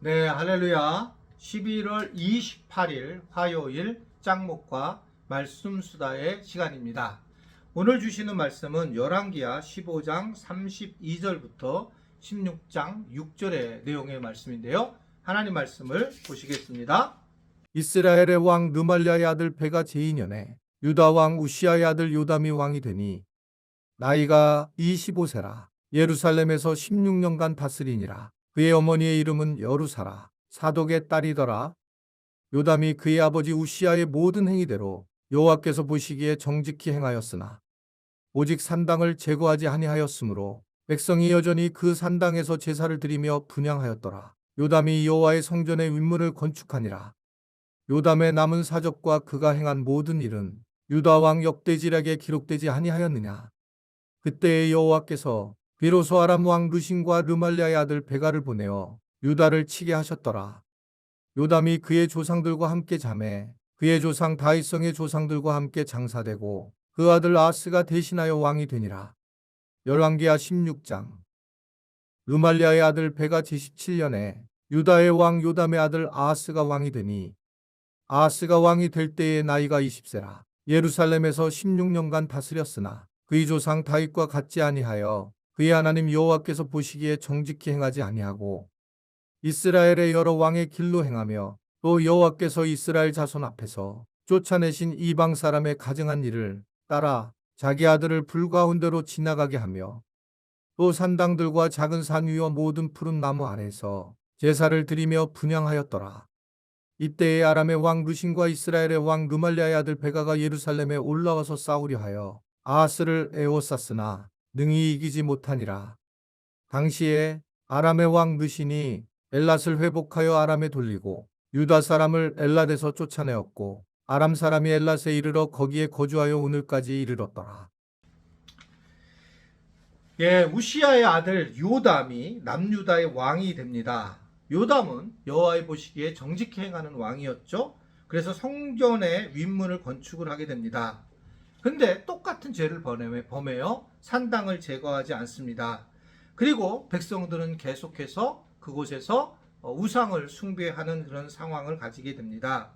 네, 할렐루야. 11월 28일 화요일 짱목과 말씀 수다의 시간입니다. 오늘 주시는 말씀은 열왕기하 15장 32절부터 16장 6절의 내용의 말씀인데요. 하나님 말씀을 보시겠습니다. 이스라엘의 왕 르말랴의 아들 베가 제2년에 유다 왕 우시아의 아들 요담이 왕이 되니 나이가 25세라. 예루살렘에서 16년간 다스리니라. 그의 어머니의 이름은 여루사라. 사독의 딸이더라. 요담이 그의 아버지 우시아의 모든 행위대로 여호와께서 보시기에 정직히 행하였으나 오직 산당을 제거하지 아니하였으므로 백성이 여전히 그 산당에서 제사를 드리며 분향하였더라. 요담이 여호와의 성전의 윗문을 건축하니라. 요담의 남은 사적과 그가 행한 모든 일은 유다 왕 역대지략에 기록되지 아니하였느냐. 그때의 여호와께서 비로소 아람 왕 르신과 르말랴의 아들 베가를 보내어 유다를 치게 하셨더라. 요담이 그의 조상들과 함께 자매 그의 조상 다윗성의 조상들과 함께 장사되고 그 아들 아스가 대신하여 왕이 되니라. 열왕기하 16장. 르말랴의 아들 베가 제17년에 유다의 왕 요담의 아들 아하스가 왕이 되니 아하스가 왕이 될 때의 나이가 20세라. 예루살렘에서 16년간 다스렸으나 그의 조상 다윗과 같지 아니하여 그의 하나님 여호와께서 보시기에 정직히 행하지 아니하고 이스라엘의 여러 왕의 길로 행하며 또 여호와께서 이스라엘 자손 앞에서 쫓아내신 이방 사람의 가증한 일을 따라 자기 아들을 불 가운데로 지나가게 하며 또 산당들과 작은 산 위와 모든 푸른 나무 아래서 제사를 드리며 분향하였더라. 이때에 아람의 왕 르신과 이스라엘의 왕 르말랴의 아들 베가가 예루살렘에 올라와서 싸우려 하여 아하스를 에워쌌으나 능히 이기지 못하니라. 당시에 아람의 왕 르신이 엘랏을 회복하여 아람에 돌리고 유다 사람을 엘랏에서 쫓아내었고 아람 사람이 엘랏에 이르러 거기에 거주하여 오늘까지 이르렀더라. 예, 우시아의 아들 요담이 남유다의 왕이 됩니다. 요담은 여호와의 보시기에 정직히 행하는 왕이었죠. 그래서 성전의 윗문을 건축을 하게 됩니다. 근데 똑같은 죄를 범해요. 산당을 제거하지 않습니다. 그리고 백성들은 계속해서 그곳에서 우상을 숭배하는 그런 상황을 가지게 됩니다.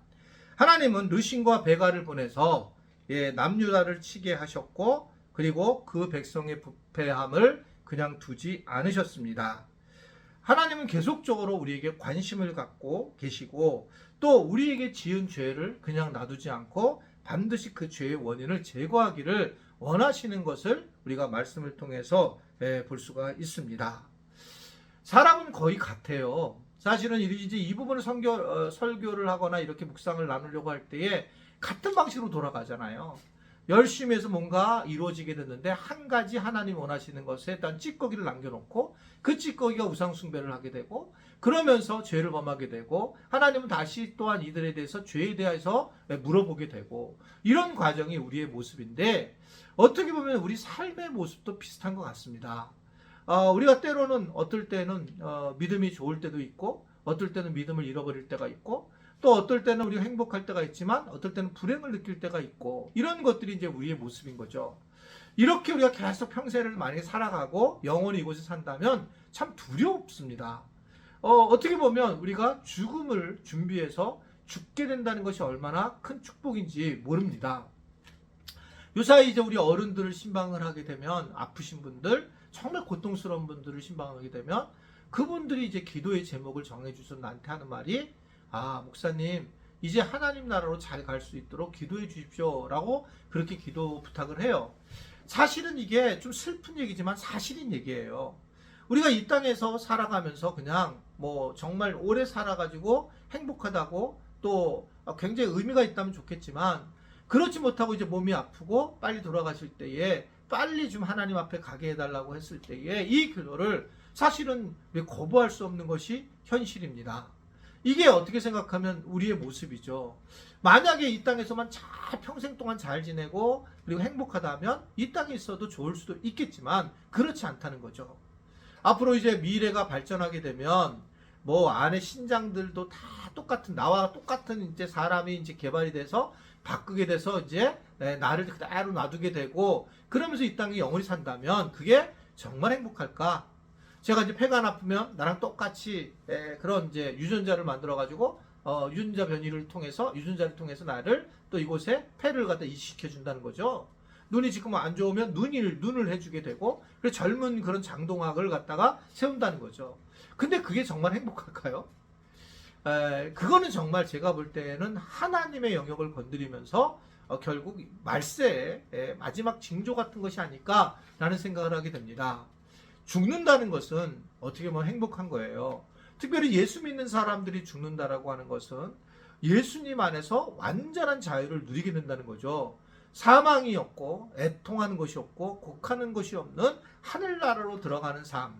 하나님은 르신과 베가를 보내서 남유다를 치게 하셨고 그리고 그 백성의 부패함을 그냥 두지 않으셨습니다. 하나님은 계속적으로 우리에게 관심을 갖고 계시고 또 우리에게 지은 죄를 그냥 놔두지 않고 반드시 그 죄의 원인을 제거하기를 원하시는 것을 우리가 말씀을 통해서 볼 수가 있습니다. 사람은 거의 같아요. 사실은 이제 이 부분을 설교를 하거나 이렇게 묵상을 나누려고 할 때에 같은 방식으로 돌아가잖아요. 열심히 해서 뭔가 이루어지게 됐는데 한 가지 하나님 원하시는 것에 일단 찌꺼기를 남겨놓고 그 찌꺼기가 우상 숭배를 하게 되고 그러면서 죄를 범하게 되고 하나님은 다시 또한 이들에 대해서 죄에 대해서 물어보게 되고 이런 과정이 우리의 모습인데 어떻게 보면 우리 삶의 모습도 비슷한 것 같습니다. 우리가 때로는 어떨 때는 믿음이 좋을 때도 있고 어떨 때는 믿음을 잃어버릴 때가 있고 또 어떨 때는 우리가 행복할 때가 있지만 어떨 때는 불행을 느낄 때가 있고 이런 것들이 이제 우리의 모습인 거죠. 이렇게 우리가 계속 평생을 많이 살아가고 영원히 이곳에 산다면 참 두렵습니다. 어떻게 보면 우리가 죽음을 준비해서 죽게 된다는 것이 얼마나 큰 축복인지 모릅니다. 요사이 이제 우리 어른들을 신방을 하게 되면 아프신 분들, 정말 고통스러운 분들을 신방하게 되면 그분들이 이제 기도의 제목을 정해주셔서 나한테 하는 말이 목사님 이제 하나님 나라로 잘 갈 수 있도록 기도해 주십시오 라고 그렇게 기도 부탁을 해요. 사실은 이게 좀 슬픈 얘기지만 사실인 얘기예요. 우리가 이 땅에서 살아가면서 그냥 뭐 정말 오래 살아가지고 행복하다고 또 굉장히 의미가 있다면 좋겠지만 그렇지 못하고 이제 몸이 아프고 빨리 돌아가실 때에 빨리 좀 하나님 앞에 가게 해달라고 했을 때에 이 기도를 사실은 거부할 수 없는 것이 현실입니다. 이게 어떻게 생각하면 우리의 모습이죠. 만약에 이 땅에서만 평생 동안 잘 지내고 그리고 행복하다면 이 땅에 있어도 좋을 수도 있겠지만 그렇지 않다는 거죠. 앞으로 이제 미래가 발전하게 되면 뭐 안에 신장들도 다 똑같은 나와 똑같은 이제 사람이 이제 개발이 돼서 바꾸게 돼서 이제 나를 그대로 놔두게 되고 그러면서 이 땅에 영원히 산다면 그게 정말 행복할까? 제가 이제 폐가 안 아프면 나랑 똑같이 그런 이제 유전자를 만들어 가지고 유전자 변이를 통해서 유전자를 통해서 나를 또 이곳에 폐를 갖다 이식시켜 준다는 거죠. 눈이 지금 안 좋으면 눈을 해주게 되고, 그래서 젊은 그런 장동학을 갖다가 세운다는 거죠. 근데 그게 정말 행복할까요? 그거는 정말 제가 볼 때는 하나님의 영역을 건드리면서 결국 말세의 마지막 징조 같은 것이 아닐까라는 생각을 하게 됩니다. 죽는다는 것은 어떻게 보면 행복한 거예요. 특별히 예수 믿는 사람들이 죽는다라고 하는 것은 예수님 안에서 완전한 자유를 누리게 된다는 거죠. 사망이 없고 애통하는 것이 없고 곡하는 것이 없는 하늘나라로 들어가는 삶.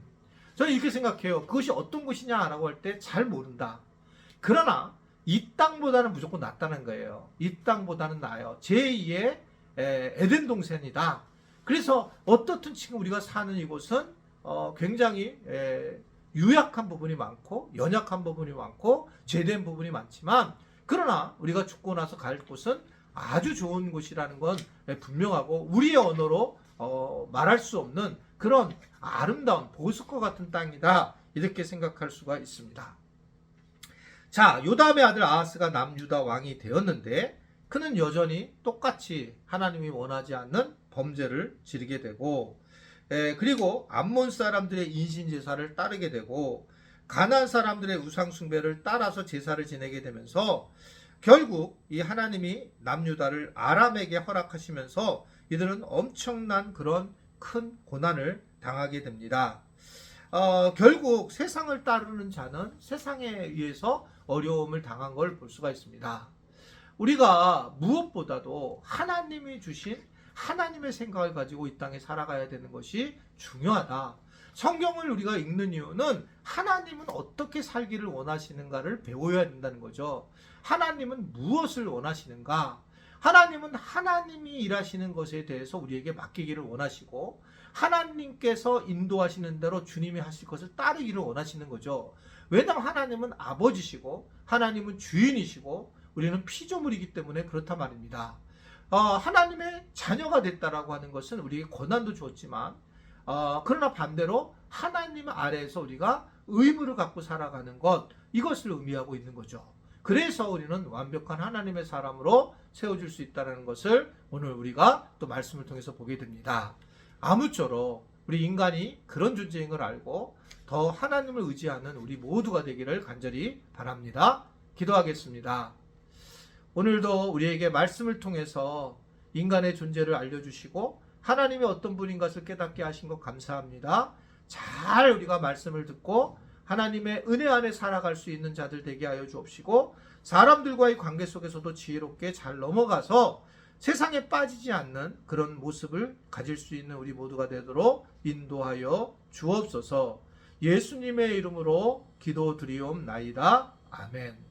저는 이렇게 생각해요. 그것이 어떤 것이냐라고 할 때 잘 모른다. 그러나 이 땅보다는 무조건 낫다는 거예요. 이 땅보다는 나아요. 제2의 에덴 동산이다. 그래서 어떻든 지금 우리가 사는 이곳은 굉장히 유약한 부분이 많고 연약한 부분이 많고 죄된 부분이 많지만, 그러나 우리가 죽고 나서 갈 곳은 아주 좋은 곳이라는 건 분명하고 우리의 언어로 말할 수 없는 그런 아름다운 보석과 같은 땅이다, 이렇게 생각할 수가 있습니다. 자, 요담의 아들 아하스가 남유다 왕이 되었는데 그는 여전히 똑같이 하나님이 원하지 않는 범죄를 지르게 되고, 그리고 암몬 사람들의 인신 제사를 따르게 되고 가나안 사람들의 우상 숭배를 따라서 제사를 지내게 되면서 결국 이 하나님이 남유다를 아람에게 허락하시면서 이들은 엄청난 그런 큰 고난을 당하게 됩니다. 결국 세상을 따르는 자는 세상에 의해서 어려움을 당한 걸 볼 수가 있습니다. 우리가 무엇보다도 하나님이 주신 하나님의 생각을 가지고 이 땅에 살아가야 되는 것이 중요하다. 성경을 우리가 읽는 이유는 하나님은 어떻게 살기를 원하시는가를 배워야 된다는 거죠. 하나님은 무엇을 원하시는가? 하나님은 하나님이 일하시는 것에 대해서 우리에게 맡기기를 원하시고, 하나님께서 인도하시는 대로 주님이 하실 것을 따르기를 원하시는 거죠. 왜냐하면 하나님은 아버지시고 하나님은 주인이시고 우리는 피조물이기 때문에 그렇단 말입니다. 하나님의 자녀가 됐다라고 하는 것은 우리에게 고난도 주었지만, 그러나 반대로 하나님 아래에서 우리가 의무를 갖고 살아가는 것, 이것을 의미하고 있는 거죠. 그래서 우리는 완벽한 하나님의 사람으로 세워질 수 있다는 것을 오늘 우리가 또 말씀을 통해서 보게 됩니다. 아무쪼록 우리 인간이 그런 존재인 걸 알고 더 하나님을 의지하는 우리 모두가 되기를 간절히 바랍니다. 기도하겠습니다. 오늘도 우리에게 말씀을 통해서 인간의 존재를 알려주시고 하나님이 어떤 분인 것을 깨닫게 하신 것 감사합니다. 잘 우리가 말씀을 듣고 하나님의 은혜 안에 살아갈 수 있는 자들 되게 하여 주옵시고, 사람들과의 관계 속에서도 지혜롭게 잘 넘어가서 세상에 빠지지 않는 그런 모습을 가질 수 있는 우리 모두가 되도록 인도하여 주옵소서. 예수님의 이름으로 기도드리옵나이다. 아멘.